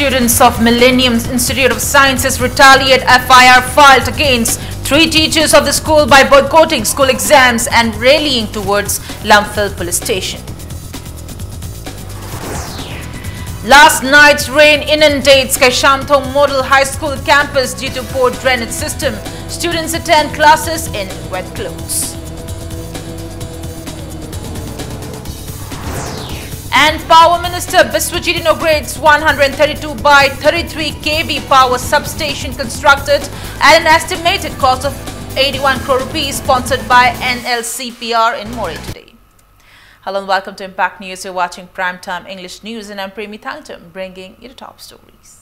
Students of Millennium Institute of Sciences retaliate FIR filed against 3 teachers of the school by boycotting school exams and rallying towards Lumphel police station. Last night's rain inundates Kaishamthong Model High School campus due to poor drainage system. Students attend classes in wet clothes. And Power Minister Biswajit inaugurates 132 by 33 kV power substation constructed at an estimated cost of 81 crore rupees, sponsored by NLCPR in Moreh today. Hello and welcome to Impact News. You're watching Primetime English News and I'm Premi Thangtam, bringing you the top stories.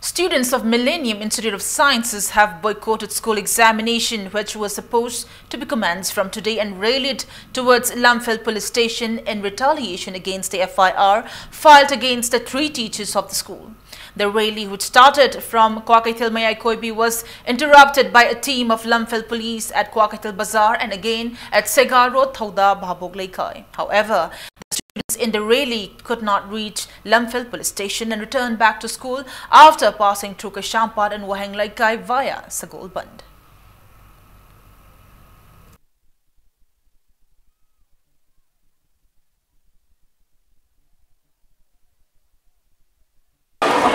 Students of Millennium Institute of Sciences have boycotted school examination, which was supposed to be commenced from today, and rallied towards Lumphel police station in retaliation against the FIR filed against the 3 teachers of the school. The rally, which started from Kwakaithil Mayai Koibi, was interrupted by a team of Lumphel police at Kwakaithil Bazaar and again at Segar Road, Thauda, Bhabog Laikai. However, students in the rally could not reach Lumphel police station and returned back to school after passing through Kashampad and Waheng Laikai via Sagol Band.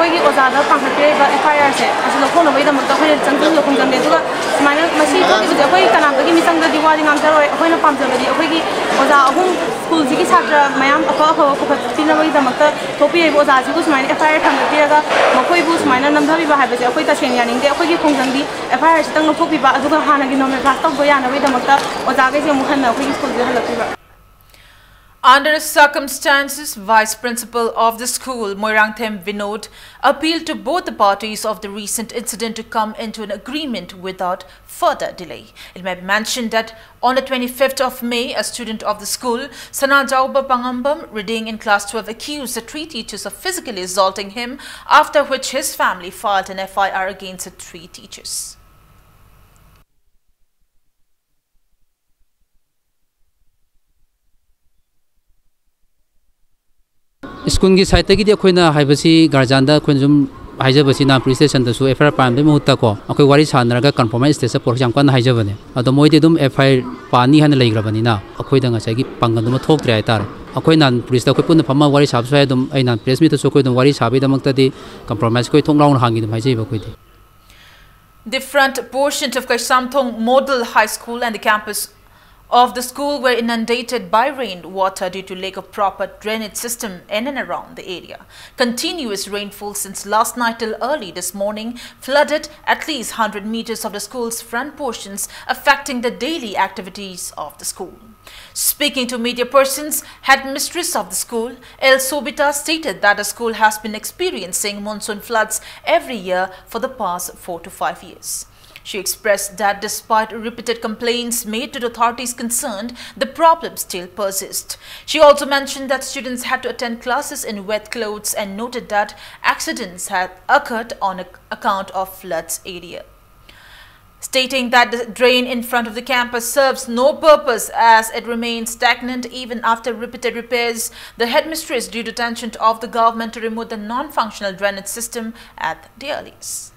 FIR se asilo kono bai damta khoi changchang lo khongjang de duga smana masi to ki khoi kanam da gi misang da diwali ngam taro khoi na pam jang di khoi gi oza ahum school ji ki chhatra mayam akha ho ko phatina bai damta thopi ai oza ji ku smana FIR tham da ga makhoi bu smana namdhabi ba ha ba se khoi ta sen ya ning de khoi gi khongjang di FIR se tang lo thopi ba aduga hana gi normal class tok bo ya na bai damta oza ga se mu khan na khoi gi school ji halak ba. Under circumstances, Vice Principal of the school, Moirangthem Vinod, appealed to both the parties of the recent incident to come into an agreement without further delay. It may be mentioned that on the 25th of May, a student of the school, Sana Jauba Pangambam, reading in class 12, accused the 3 teachers of physically assaulting him, after which his family filed an FIR against the 3 teachers. School की site की दिया कोई ना हाइबसी गार्जांडा कोई जुम हाइजबसी ना police station तो सु FIR पान दे मुहूर्त को कोई वारी छानर का कंफर्माइज स्टेशन पर जाम कन हाइजबने तो मोइदे दुम FIR पानी हन लेग्रबनी ना कोई दंगा चाहिए पंगन दुम थोक त्रे आइतार कोई नान पुलिस ता कोई पुन फमा वारी छाप सो दुम आई नान प्रेस मी तो सो कोई दुम वारी छाबी दमक तदी कंफर्माइज कोई थोंग राउंड हांगी दुम हाइजेब कोई दे. The front portion of Kaishamthong Model High School and the campus of the school were inundated by rainwater due to lack of proper drainage system in and around the area. Continuous rainfall since last night till early this morning flooded at least 100 meters of the school's front portions, affecting the daily activities of the school. Speaking to media persons, headmistress of the school, El Sobita, stated that the school has been experiencing monsoon floods every year for the past 4 to 5 years. She expressed that despite repeated complaints made to the authorities concerned, the problem still persists. She also mentioned that students had to attend classes in wet clothes and noted that accidents had occurred on account of floods area. Stating that the drain in front of the campus serves no purpose as it remains stagnant even after repeated repairs, the headmistress drew attention of the government to remove the non-functional drainage system at the earliest.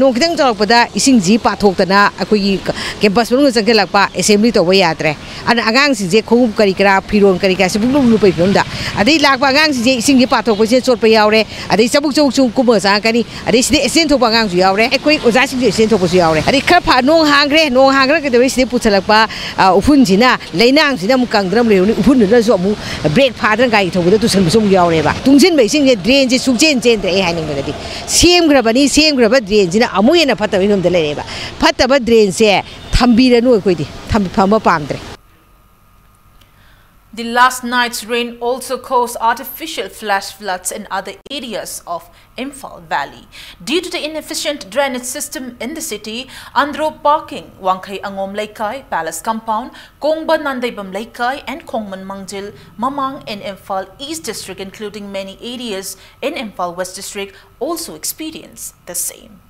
No kitang pada ising ji pathok tana akoi campus mung jangkel pa assembly to way atre an agang si je khum kari kra phiron kari ka sibung lu pai phonda adai lakpa agang si je ising ji pathok ko je chot pa yaure adai sabuk chuk chung kuma sa kani adai si sen thok pa agang su yaure akoi oja sing je sen thok ko su yaure adai khar pha nong hangre ke dei si puthalak pa ufun jina leinang sina mu kangdram le ufun na so mu break pha dran gai thok tu san sum yaure ba tungsin bai sing je drain je suk chen chen tre haning ba di sem gra drain amuye na phata winum de leba phata ba drain se thambira nu koi di tham phama pamdre. The last night's rain also caused artificial flash floods in other areas of Imphal Valley. Due to the inefficient drainage system in the city, Andro Parking, Wangkai Angom Laikai, Palace Compound, Kongba Nandaibam Laikai and Kongman Mangjil, Mamang in Imphal East District, including many areas in Imphal West District, also experienced the same.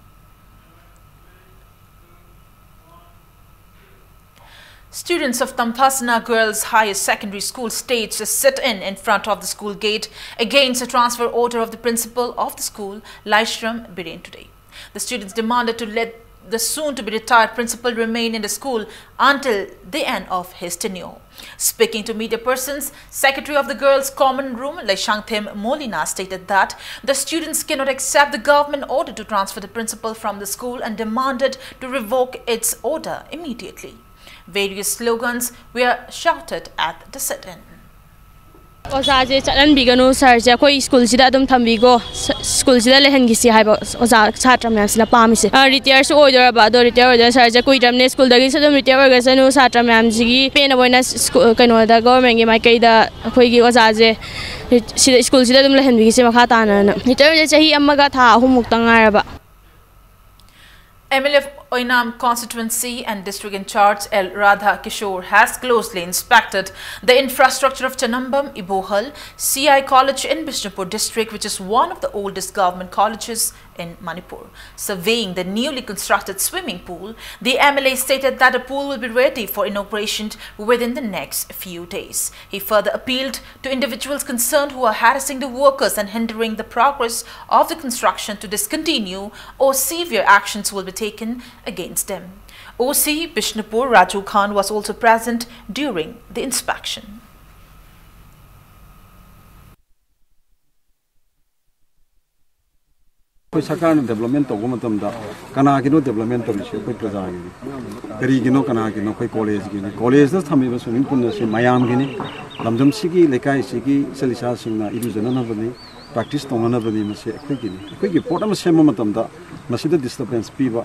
Students of Tampasna Girls Higher Secondary School staged a sit-in front of the school gate against a transfer order of the principal of the school, Laishram Biren, today. The students demanded to let the soon-to-be retired principal remain in the school until the end of his tenure. Speaking to media persons, Secretary of the Girls' Common Room, Laishangthem Molina, stated that the students cannot accept the government order to transfer the principal from the school and demanded to revoke its order immediately. Various slogans were shouted at the sit-in. Oza je chalan biganu sir je koi school sida adum thambigo school sida lehen gisi haiba oza chhatra myam sila pami se retire so order ba do retire order sir je koi ramne school dagi sadum retire order sanu chhatra myam sigi pena boina kaino da government gi mai kai da koi gi oza je sida school sida adum lehen bigi se makha ta na retire je chahi amaga tha ahumuk tangai ba. MLA of Oinam constituency and district in charge L. Radha Kishore has closely inspected the infrastructure of Chanambam, Ibohal, CI College in Bishnupur district, which is one of the oldest government colleges in Manipur. Surveying the newly constructed swimming pool, the MLA stated that the pool will be ready for inauguration within the next few days. He further appealed to individuals concerned who are harassing the workers and hindering the progress of the construction to discontinue, or severe actions will be taken against them. OC Bishnupur Raju Khan was also present during the inspection. Sarkar development to government da kana kino development to bishe koi praja gi kari kino kana kino koi college da thami ba swimming pool na se mayam gi ni lamjam sigi lekai sigi salisa singna ilujana na bani practice to na bani ma se koi gi port ma sema matam da masida disturbance pi ba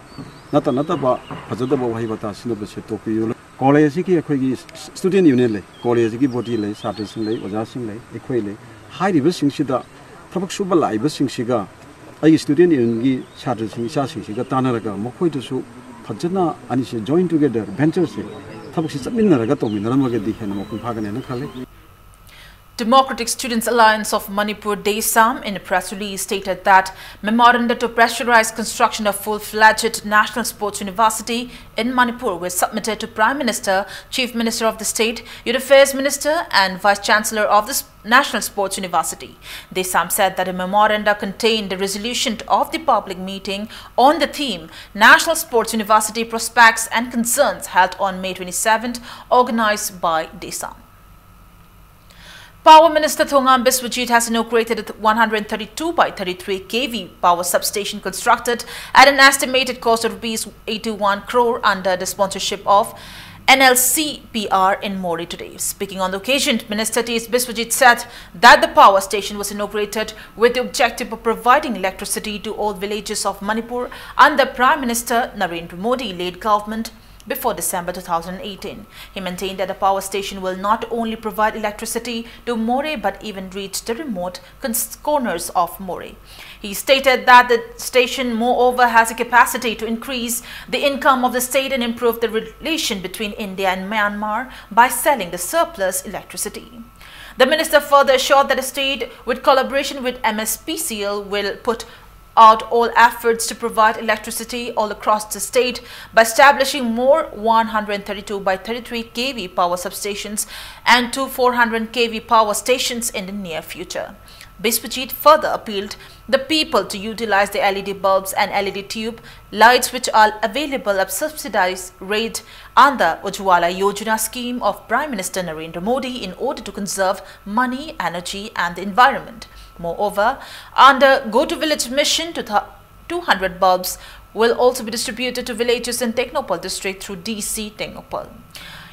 nata ba phajada ba wai bata sino ba se to pi college gi koi gi student union le college gi body le satra sing le oja sing le ekoi le high river sing sida thabak suba lai ba sing siga I student in the charters in Sassi, Tanaraga, Mokoitu, Pajana, and she joined together, ventures. Tabakis Minaragato, Minamagadi, and Mokupagan and Kali. Democratic Students Alliance of Manipur DESAM in a press release stated that memoranda to pressurize construction of full-fledged National Sports University in Manipur were submitted to Prime Minister, Chief Minister of the State, Youth Affairs Minister and Vice Chancellor of the National Sports University. DESAM said that a memoranda contained the resolution of the public meeting on the theme National Sports University Prospects and Concerns held on May 27th, organized by DESAM. Power Minister Thongam Biswajit has inaugurated a 132 by 33 kV power substation constructed at an estimated cost of ₹81 crore under the sponsorship of NLCPR in Moreh today. Speaking on the occasion, Minister T.S. Biswajit said that the power station was inaugurated with the objective of providing electricity to all villages of Manipur under Prime Minister Narendra Modi-led government before December 2018. He maintained that the power station will not only provide electricity to Moreh but even reach the remote corners of Moreh. He stated that the station moreover has a capacity to increase the income of the state and improve the relation between India and Myanmar by selling the surplus electricity. The minister further assured that the state, with collaboration with MSPCL, will put out all efforts to provide electricity all across the state by establishing more 132 by 33 kV power substations and 2 400 kV power stations in the near future. Biswajit further appealed the people to utilize the LED bulbs and LED tube lights which are available at subsidized rate under Ujjwala Yojana scheme of Prime Minister Narendra Modi in order to conserve money, energy and the environment. Moreover, under Go to Village mission, 200 bulbs will also be distributed to villages in Teknopal district through DC Teknopal.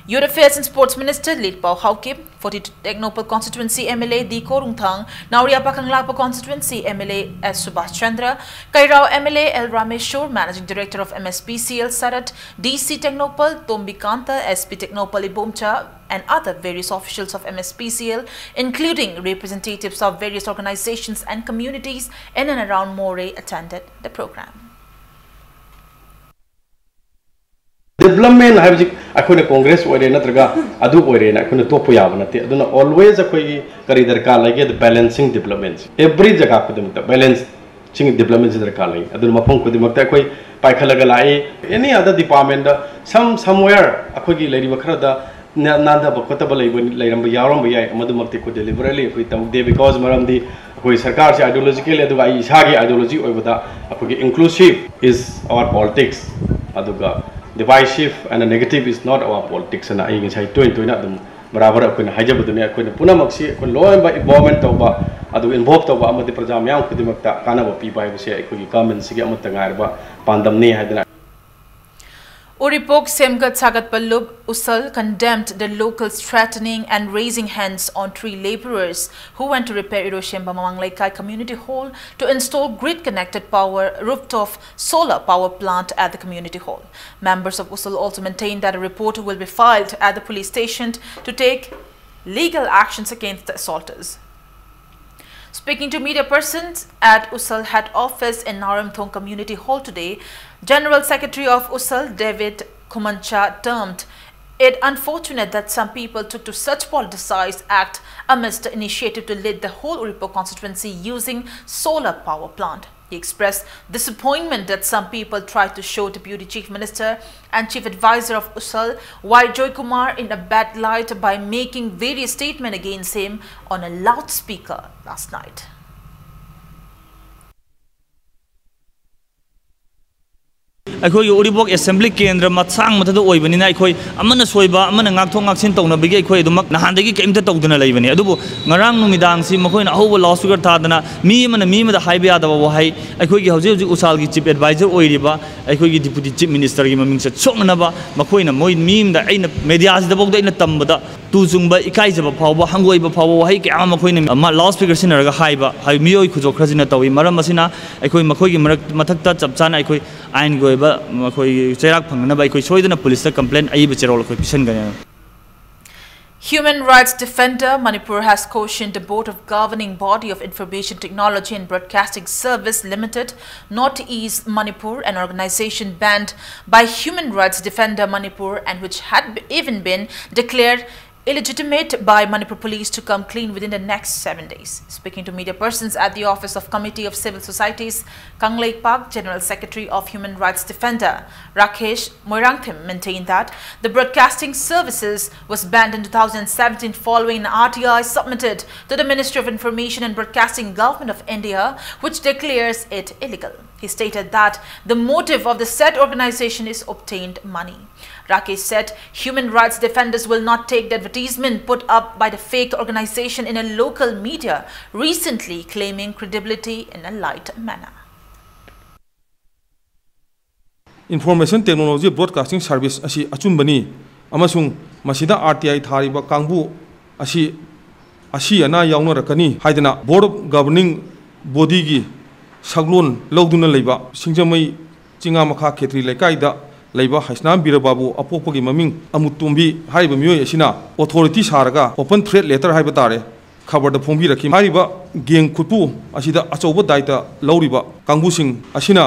Youth Affairs and Sports Minister Litpao Haukim, 42 Teknopal constituency MLA D. Korungthang, Nauria Pakanglapa constituency MLA S. Subhash Chandra, Kairao MLA L. Rameshwar, Managing Director of MSPCL Sarat, DC Teknopal, Tombikanta, SP Teknopal Ibomcha, and other various officials of MSPCL, including representatives of various organizations and communities in and around Moreh, attended the program. Development have a Congress or another adu or in a Topoyavana. Always a kari darka like the balancing developments. Every jaga balance ching development is the kali adu mapong ko dimakta koi pai khalaga lai any other department somewhere akogi lady bakra da nanda bakota balai lairam ba yaram ba yai amadu makti ko deliberately koi tam de because maram di koi sarkar se ideological adu ai isagi ideology oibada akogi inclusive is our politics aduga divisive and a negative is not our politics and I sai toin na dum barabar akoina hajabadune akoina punamaksi akon law involvement tawba adu involve tawba amadi praja myam kudimakta kanaba pi bai base akoi government sigi amata ngarba pandamni haidana Uripok Semgat Sagat Pallub Usal condemned the locals threatening and raising hands on 3 laborers who went to repair Iroshemba Mamanglaikai Community Hall to install grid-connected power rooftop solar power plant at the community hall. Members of Usal also maintained that a report will be filed at the police station to take legal actions against the assaulters. Speaking to media persons at Usal head office in Naramthong Community Hall today, General Secretary of Usal, David Kumancha, termed it unfortunate that some people took to such politicized act amidst the initiative to lead the whole Uripo constituency using solar power plant. He expressed disappointment that some people tried to show Deputy Chief Minister and Chief Advisor of Usal Y. Joy Kumar in a bad light by making various statements against him on a loudspeaker last night. अखोई उरिबोक assembly केंद्र मचांग मथद ओइबनिना अखोई अमन सोइबा अमन ngaktong ngaksin tawna bigi अखोई दुमक नहांदगी केमता तौदना लेबनी अदुबो ngarang नुमिदांग सि मखोइना अहोबो लाउस्पीकर थादना मी मद highway यादबा वहाई अखोई हौजे हौजे उसाल की chief adviser ओइरिबा अखोई deputy chief minister की ममिंग से सोंगनबा मखोइना मोइ मीमदा अइना मीडिया से दबोक अइना तंबदा तुजुंगबा इकाइजबा फावबा हंगोइबा फावबा वहाई के आमा मखोइना लाउस्पीकर सिनरगा हाइबा हाइ मियोइ खुजो खरजिना तवि मरम मसिना अखोई मखोई की मथक्ता चपचाना अखोई आइन गोइबा मखोई चेराक फंगनबा अखोई सोइदना पुलिस कंप्लेंट अइबा चेरोल अखोई पिसनगने. Human rights defender Manipur has cautioned the Board of Governing Body of Information Technology and Broadcasting Service Limited, Northeast Manipur, an organization banned by Human Rights Defender Manipur and which had even been declared illegitimate by Manipur police, to come clean within the next 7 days. Speaking to media persons at the office of Committee of Civil Societies, Kanglei Park, General Secretary of Human Rights Defender Rakesh Moirangthim maintained that the broadcasting services was banned in 2017 following an RTI submitted to the Ministry of Information and Broadcasting Government of India, which declares it illegal. He stated that the motive of the said organization is obtained money. Rakesh said human rights defenders will not take the advertisement put up by the fake organization in a local media, recently claiming credibility in a light manner. Information Technology Broadcasting Service asi achumbani amasung masida RTI thariba kangbu asi ana yauna rakani haidana Board of Governing Body gi saglon lawduna leiba singjamai chinga makha khetri lekaida leiba haisnam birababu apopagi maming amutumbi haiba miyoi asina authority saraga open threat letter haiba tare khabar da phongbi rakhi hariba geng khutpu asida achoba daita lawriba kangbu asina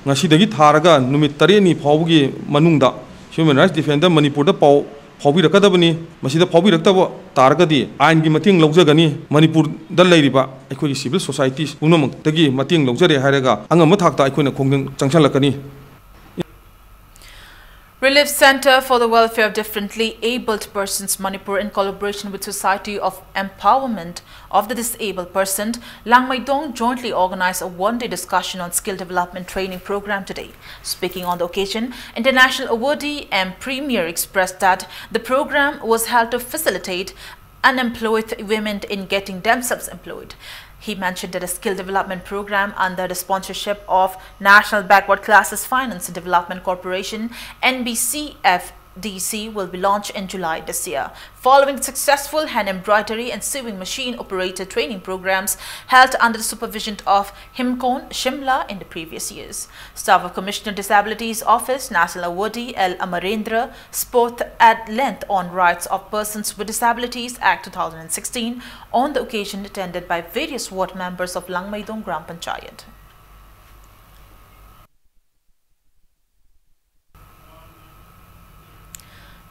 ngasidagi tharaga numit tareni phawgi manungda Human Rights Defender Manipur da paw phawbi rakadabani masida phawbi raktaba taragadi ain gi mating lawjagani Manipur da leiriba aikoi civil societies unamak tagi mating lawjare hairaga angama thakta aikoina khongdang changchalakani. Relief Center for the Welfare of Differently Abled Persons Manipur, in collaboration with Society of Empowerment of the Disabled Person, Langmaidong, jointly organized a one-day discussion on skill development training program today. Speaking on the occasion, international awardee and premier expressed that the program was held to facilitate unemployed women in getting themselves employed. He mentioned that a skill development program under the sponsorship of National Backward Classes Finance and Development Corporation (NBCFDC) will be launched in July this year, following successful hand embroidery and sewing machine operator training programs held under the supervision of Himkon Shimla in the previous years. Staff of Commissioner Disabilities Office, National Awardee L. Amarendra spoke at length on Rights of Persons with Disabilities Act 2016 on the occasion, attended by various ward members of Langmaidong Gram Panchayat.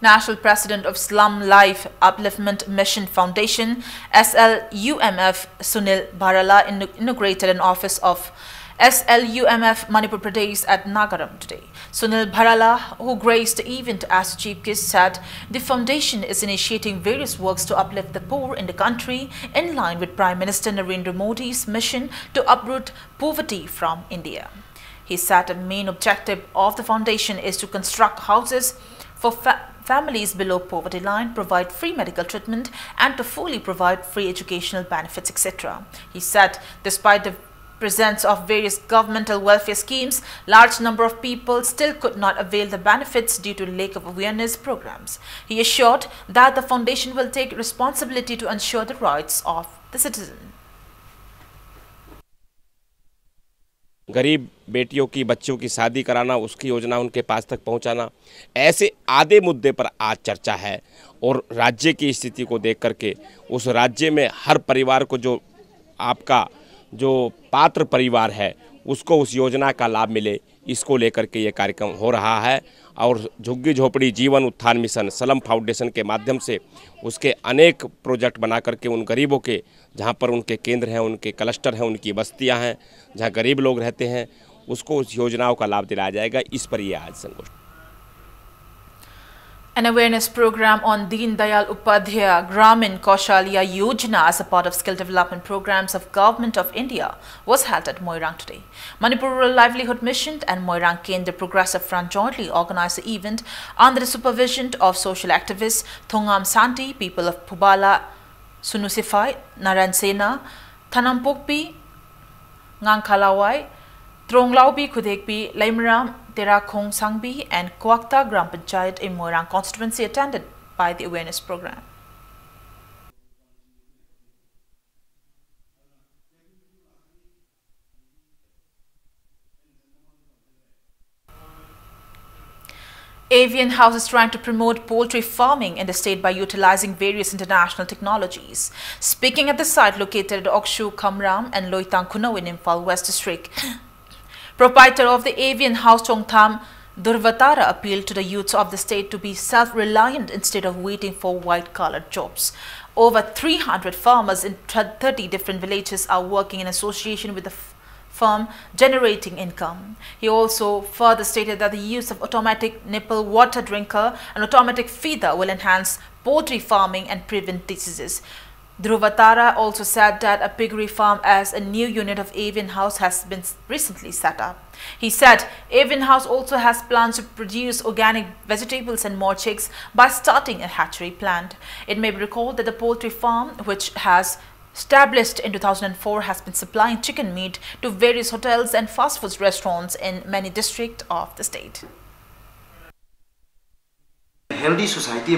National President of Slum Life Upliftment Mission Foundation, SLUMF, Sunil Barala, inaugurated an office of SLUMF Manipur Pradesh at Nagaram today. Sunil Bharala, who graced the event as chief guest, said the foundation is initiating various works to uplift the poor in the country in line with Prime Minister Narendra Modi's mission to uproot poverty from India. He said the main objective of the foundation is to construct houses for families below poverty line, provide free medical treatment and to fully provide free educational benefits, etc. He said despite the presence of various governmental welfare schemes, large number of people still could not avail the benefits due to lack of awareness programs. He assured that the foundation will take responsibility to ensure the rights of the citizen. गरीब बेटियों की बच्चों की शादी कराना, उसकी योजना उनके पास तक पहुंचाना, ऐसे आधे मुद्दे पर आज चर्चा है। और राज्य की स्थिति को देख करके उस राज्य में हर परिवार को जो आपका जो पात्र परिवार है उसको उस योजना का लाभ मिले, इसको लेकर के ये कार्यक्रम हो रहा है। और झुग्गी झोपड़ी जीवन उत्थान मिशन सलम फाउंडेशन के माध्यम से उसके अनेक प्रोजेक्ट बना करके उन गरीबों के जहाँ पर उनके केंद्र हैं, उनके क्लस्टर हैं, उनकी बस्तियाँ हैं जहाँ गरीब लोग रहते हैं, उसको उस योजनाओं का लाभ दिलाया जाएगा। इस पर ये आज संगोष्ठी। An awareness program on Deen Dayal Upadhyaya Gramin Kaushalya Yojana as a part of skill development programs of Government of India was held at Moirang today. Manipur Rural Livelihood Mission and Moirang Kendra Progressive Front jointly organized the event under the supervision of social activists Thongam Santi, people of Pubala, Sunusifai, Naransena, Thanampokpi, Ngangkalawai, Tronglaubi, Kudekpi, Laimram, Tera Khong Sangbi and Kwakta Gram Panchayat in Moirang constituency attended by the awareness program. Avian House is trying to promote poultry farming in the state by utilizing various international technologies. Speaking at the site located at Okshu, Kamram and Loitang Kuno in Imphal West District, proprietor of the Avian House Chongtham Durvatara appealed to the youths of the state to be self-reliant instead of waiting for white-collar jobs. Over 300 farmers in 30 different villages are working in association with the firm, generating income. He also further stated that the use of automatic nipple water drinker and automatic feeder will enhance poultry farming and prevent diseases. Dhruvatara also said that a piggery farm as a new unit of Avian House has been recently set up. He said Avian House also has plans to produce organic vegetables and more chicks by starting a hatchery plant. It may be recalled that the poultry farm, which has established in 2004, has been supplying chicken meat to various hotels and fast food restaurants in many districts of the state. Healthy society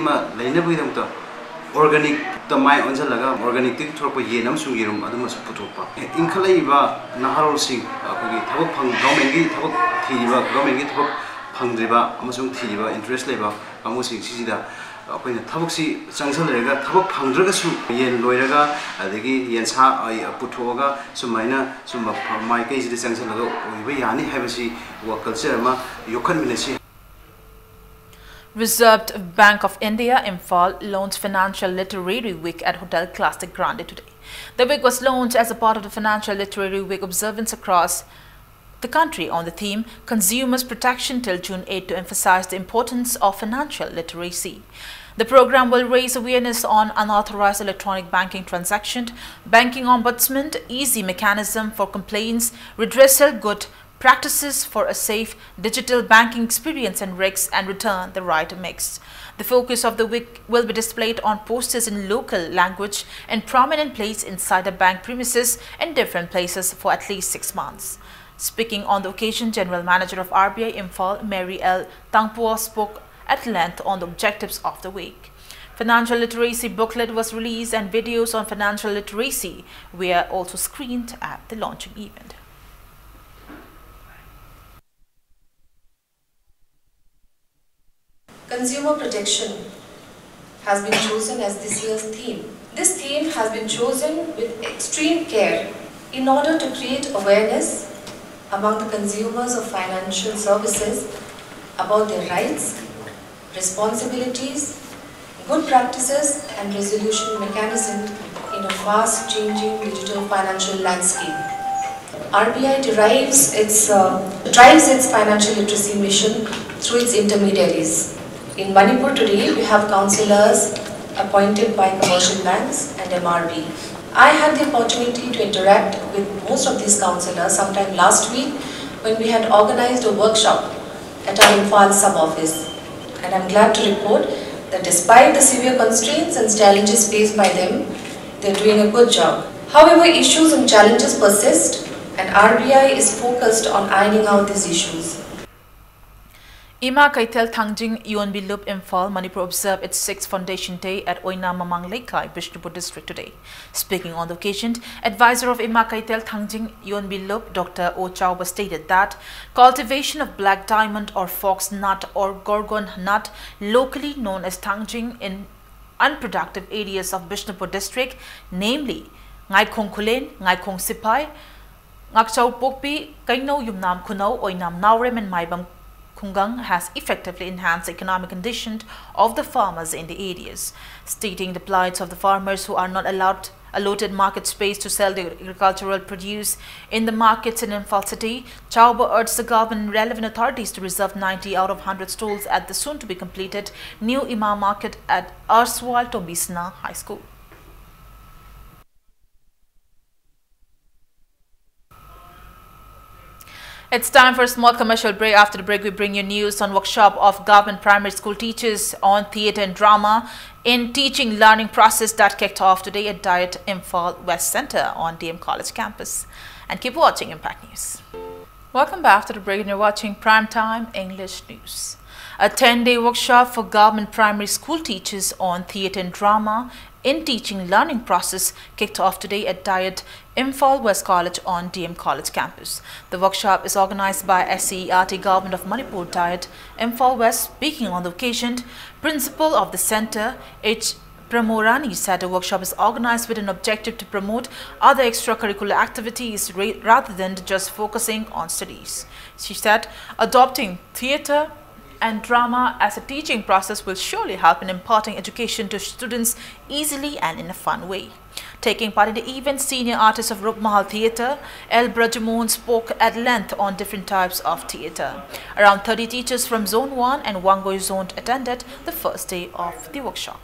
organic tamai onja laga organic tik thorpa ye nam sungirum aduma su putopa inkhalai ba naharol sing akagi thabak phang government gi thabak thiba government gi thabak phangdriba amasung thiba interest leba amusing sisida akoina thabak si changsal rega thabak phangdraga su yen loiraga adagi yen sa puthoga sumaina summa mai kai sida changsal laga oiba yani habasi wa culture ma yokhan minasi. Reserved Bank of India, Imphal, launched Financial Literary Week at Hotel Classic Grande today. The week was launched as a part of the Financial Literary Week observance across the country on the theme Consumers Protection till June 8 to emphasize the importance of financial literacy. The program will raise awareness on unauthorized electronic banking transactions, banking ombudsman, easy mechanism for complaints, redressal, good practices for a safe digital banking experience and risks and return the right mix. The focus of the week will be displayed on posters in local language in prominent place inside the bank premises in different places for at least 6 months. Speaking on the occasion, General Manager of RBI Imphal, Mary L. Tangpua, spoke at length on the objectives of the week. Financial literacy booklet was released and videos on financial literacy were also screened at the launching event. Consumer protection has been chosen as this year's theme. This theme has been chosen with extreme care in order to create awareness among the consumers of financial services about their rights, responsibilities, good practices and resolution mechanism in a fast-changing digital financial landscape. RBI drives its financial literacy mission through its intermediaries. In Manipur today, we have councillors appointed by commercial banks and MRB. I had the opportunity to interact with most of these councillors sometime last week when we had organized a workshop at our Imphal sub-office. And I'm glad to report that despite the severe constraints and challenges faced by them, they're doing a good job. However, issues and challenges persist, and RBI is focused on ironing out these issues. Ima Kaitel Thangjing Yonbi Loop Imphal, Manipur observed its 6th Foundation Day at Oina Mamang Lekai, Bishnupur district today. Speaking on the occasion, advisor of Ima Kaitel Thangjing Yonbi Loop, Dr. O Chauba, stated that cultivation of black diamond or fox nut or gorgon nut, locally known as Thangjing, in unproductive areas of Bishnupur district, namely Ngai Khong Kulen, Ngai Khong Sipai, Ngakchau Pokpi, Kaino Yumnam Kunau, Oinam Naurem and Maibang Kungang, has effectively enhanced the economic condition of the farmers in the areas. Stating the plights of the farmers who are not allotted market space to sell their agricultural produce in the markets in Imphal city, Chauba urged the government and relevant authorities to reserve 90 out of 100 stalls at the soon-to-be-completed new Ima market at Arswal Tombisna High School. It's time for a small commercial break. After the break, we bring you news on workshop of government primary school teachers on theatre and drama in teaching learning process that kicked off today at Diet Imphal West Center on DM College campus. And keep watching Impact News. Welcome back to the break, and you're watching Primetime English News. A 10-day workshop for government primary school teachers on theatre and drama in teaching learning process kicked off today at Diet Imphal West College on DM College campus. The workshop is organized by SCERT Government of Manipur Diet Imphal West. Speaking on the occasion, Principal of the Center, H. Pramorani, said the workshop is organized with an objective to promote other extracurricular activities rather than just focusing on studies. She said adopting theatre and drama as a teaching process will surely help in imparting education to students easily and in a fun way. Taking part in the event, senior artist of Rupmahal Theatre, L. Brajamohan, spoke at length on different types of theatre. Around 30 teachers from Zone 1 and Wangoi Zone attended the first day of the workshop.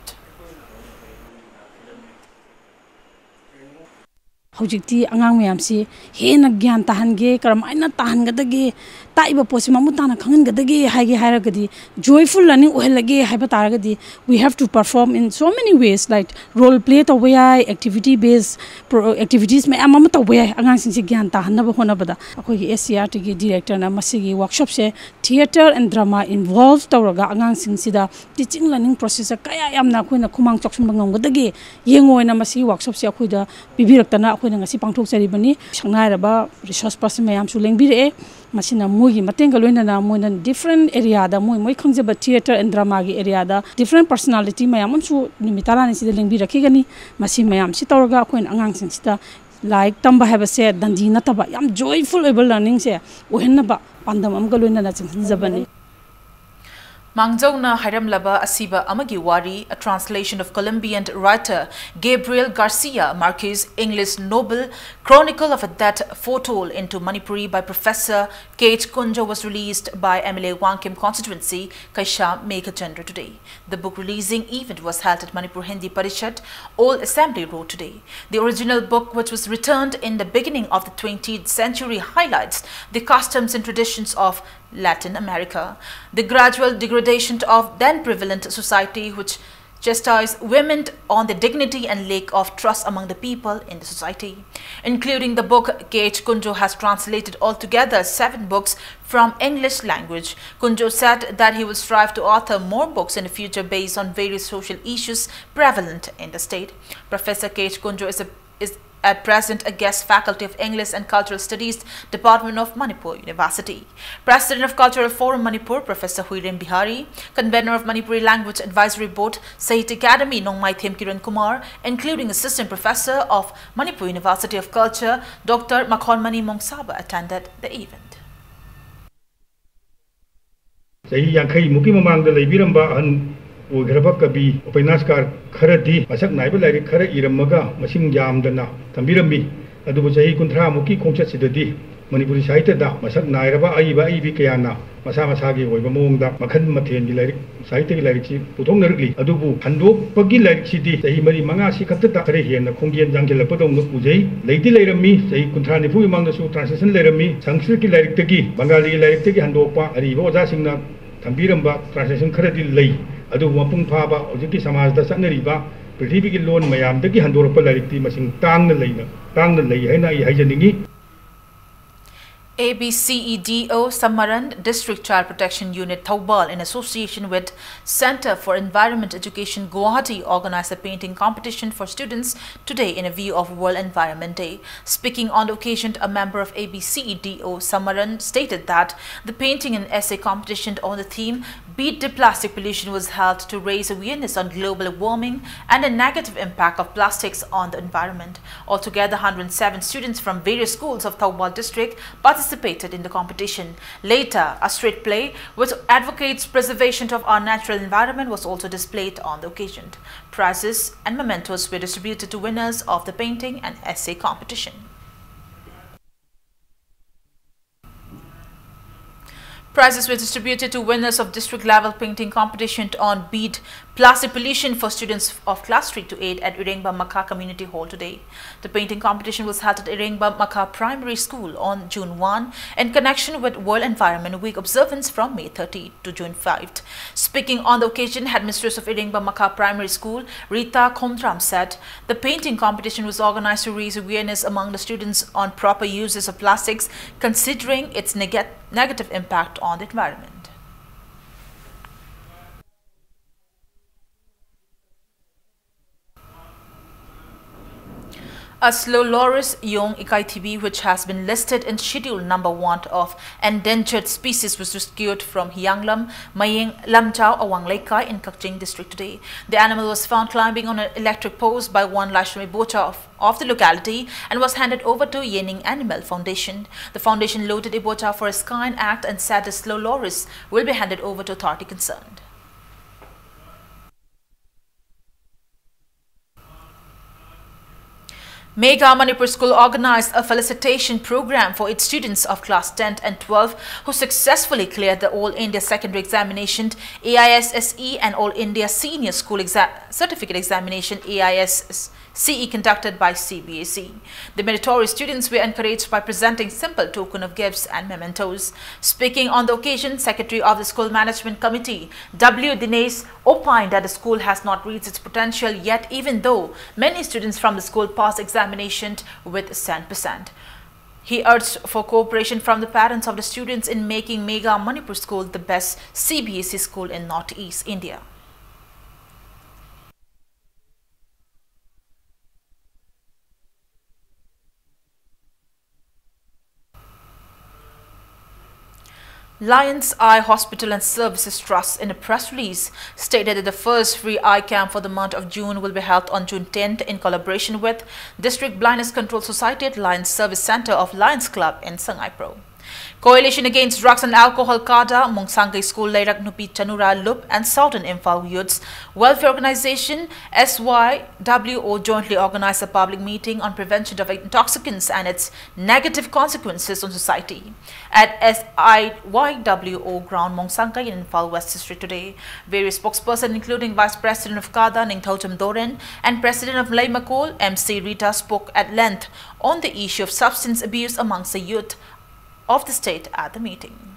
Hojikti angang mayamsi hena gyan tahange karamaina tahangadage taiba posi mamutana khangadage haige hairagadi joyful learning ohelage haiba taragadi we have to perform in so many ways, like role play to way, activity based activities me amama to way angang sing gyan tahanaba honabada akoi SCERT gi director na masigi workshop se theatre and drama involved tawraga angang sing sida teaching learning process kaya yamna khoina khumang choksun bangamgadage yengoina masigi workshop se akhoida bibiraktana ngasi pangthok charibani sangnai resource person mayam su lengbire masina mogi matenga loina na moina different area da moi khangjaba theatre and drama gi area da different personality mayam su nimitara ni sida lengbire rakigani masi mayam si tawraga koin angang sing sida like tamba have se dandi nataba yam joyful able learning se ohenna ba pandam am ga loina na chingjabani Mangjauna Hairamlaba Asiba Amagi Wari, a translation of Colombian writer Gabriel Garcia Marquez' English novel Chronicle of a Death foretold into Manipuri by Professor Kate Kunjo, was released by MLA Wangkim constituency Kaisha Meghachandra today. The book releasing event was held at Manipur Hindi Parishad Old Assembly Road today. The original book, which was returned in the beginning of the 20th century, highlights the customs and traditions of Latin America, the gradual degradation of then prevalent society which chastised women on the dignity and lack of trust among the people in the society. Including the book, K.H. Kunjo has translated altogether 7 books from English language. Kunjo said that he will strive to author more books in the future based on various social issues prevalent in the state. Professor K.H. Kunjo is at present a guest faculty of English and Cultural Studies, Department of Manipur University. President of Cultural Forum Manipur, Professor Huiren Bihari, Convener of Manipuri Language Advisory Board, Sahit Academy, Nongmai Them Kiran Kumar, including Assistant Professor of Manipur University of Culture, Dr. Makhonmani Mongsaba, attended the event. Ugraba Kabi, Opinaskar, Karadi, Masak Naibelari Kara Iramaga, Masing Yamdana, Tambirami, अदुबु चही कुंथ्रा मुकी खोंचत सिददी मणिपुरी साहित्य दा मसक नायरबा IB कयाना मसा मसागी ओइबा मोंगदा मखन मथेन की lyric साहित्य की lyric सी पुथोंग नरगली अदुबु हंदोकपगी lyric सिदी चही मरी मंगा सी खत्ता खरे हेन खोंगियन जांगेलपदों न पुजई लेति लेरमी चही कुंथ्रा निफु इमांगदसु ट्रांसलेशन लेरमी संस्कृत की लाइरिक तगी बंगाली की लाइरिक तगी हंदोकपा अरिबा ओजा सिंगना थंबीरंबा ट्रांसलेशन खरदी लई अदुबु मपुंग फाबा ओजिकी समाजदा चंगरिबा पृथ्वी की लोन मयामदगी हंदोरपा लाइरिकती मसिंग तांगना लई हैना ई हाइजनिंगी ABCEDO Samaran District Child Protection Unit Thoubal in association with Center for Environment Education Guwahati organized a painting competition for students today in a view of World Environment Day. Speaking on the occasion, a member of ABCEDO Samaran stated that the painting and essay competition on the theme Beat the Plastic Pollution was held to raise awareness on global warming and the negative impact of plastics on the environment. Altogether, 107 students from various schools of Thoubal district participated in the competition. Later, a street play which advocates preservation of our natural environment was also displayed on the occasion. Prizes and mementos were distributed to winners of the painting and essay competition. Prizes were distributed to winners of district-level painting competition on beat plastic pollution for students of class 3 to 8 at Irengba Maka Community Hall today. The painting competition was held at Irengba Maka Primary School on June 1 in connection with World Environment Week observance from May 30 to June 5. Speaking on the occasion, headmistress of Irengba Maka Primary School, Rita Komtram, said the painting competition was organized to raise awareness among the students on proper uses of plastics, considering its negative impact on the environment. A slow loris young Ikaitibi, which has been listed in Schedule number 1 of endangered species, was rescued from Hyanglam, Maying Lamjao, Awang Laikai in Kakching district today. The animal was found climbing on an electric post by one Lashmi Bocha of the locality and was handed over to Yening Animal Foundation. The foundation loaded Ibocha for his kind act and said the slow loris will be handed over to authority concerned. Mega Manipur School organized a felicitation program for its students of class 10 and 12 who successfully cleared the All India Secondary Examination AISSE and All India Senior School Certificate Examination AISCE conducted by CBSE. The meritorious students were encouraged by presenting simple token of gifts and mementos. Speaking on the occasion, Secretary of the School Management Committee, W. Dinesh, opined that the school has not reached its potential yet, even though many students from the school passed examination with 100%. He urged for cooperation from the parents of the students in making Mega Manipur School the best CBSE school in Northeast India. Lion's Eye Hospital and Services Trust, in a press release, stated that the first free eye camp for the month of June will be held on June 10th in collaboration with District Blindness Control Society at Lions Service Center of Lions Club in Sangay Pro. Coalition Against Drugs and Alcohol Kada, Mongsangay School Lairak Nupi Chanura Loop and Southern Imphal Youths Welfare Organization SYWO jointly organized a public meeting on prevention of intoxicants and its negative consequences on society at SYWO ground Mongsangay in Imphal West District today. Various spokespersons including Vice President of Kada Ningthaucham Doren and President of Laimakol MC Rita spoke at length on the issue of substance abuse amongst the youth of the state at the meeting.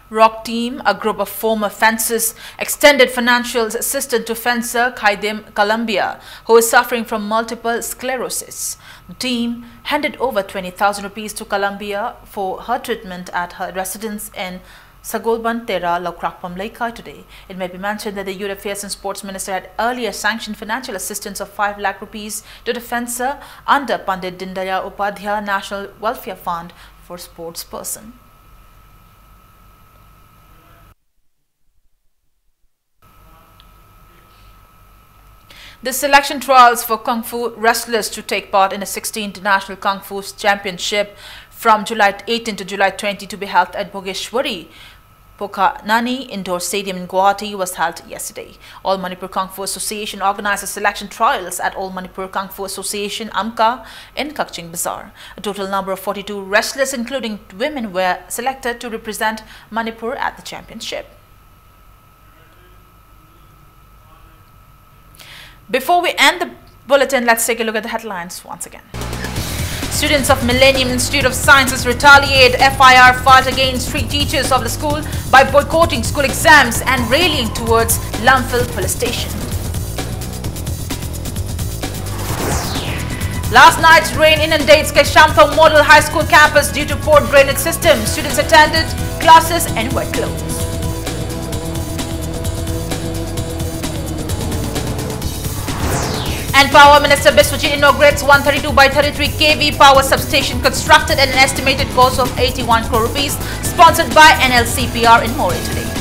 Rock Team, a group of former fencers, extended financial assistance to fencer Kaidim Colombia, who is suffering from multiple sclerosis. The team handed over 20,000 rupees to Colombia for her treatment at her residence in Sagolban Tera, Laukrakpam Laikai today. It may be mentioned that the Youth Affairs and Sports Minister had earlier sanctioned financial assistance of 5 lakh rupees to the fencer under Pandit Dindayal Upadhyaya National Welfare Fund for sports person. The selection trials for Kung Fu wrestlers to take part in the 16th International Kung Fu Championship from July 18 to July 20 to be held at Bogeshwari Poka Nani Indoor Stadium in Guwahati was held yesterday. All Manipur Kung Fu Association organized selection trials at All Manipur Kung Fu Association Amka in Kakching Bazaar. A total number of 42 wrestlers including women were selected to represent Manipur at the championship. Before we end the bulletin, let's take a look at the headlines once again. Students of Millennium Institute of Sciences retaliate. FIR filed against 3 teachers of the school by boycotting school exams and rallying towards Lamphil police station. Last night's rain inundates Keshamthong Model High School campus due to poor drainage system. Students attended classes in wet clothes. And Power Minister Biswajit inaugurates 132 by 33 kV power substation constructed at an estimated cost of 81 crore rupees, sponsored by NLCPR in Moreh today.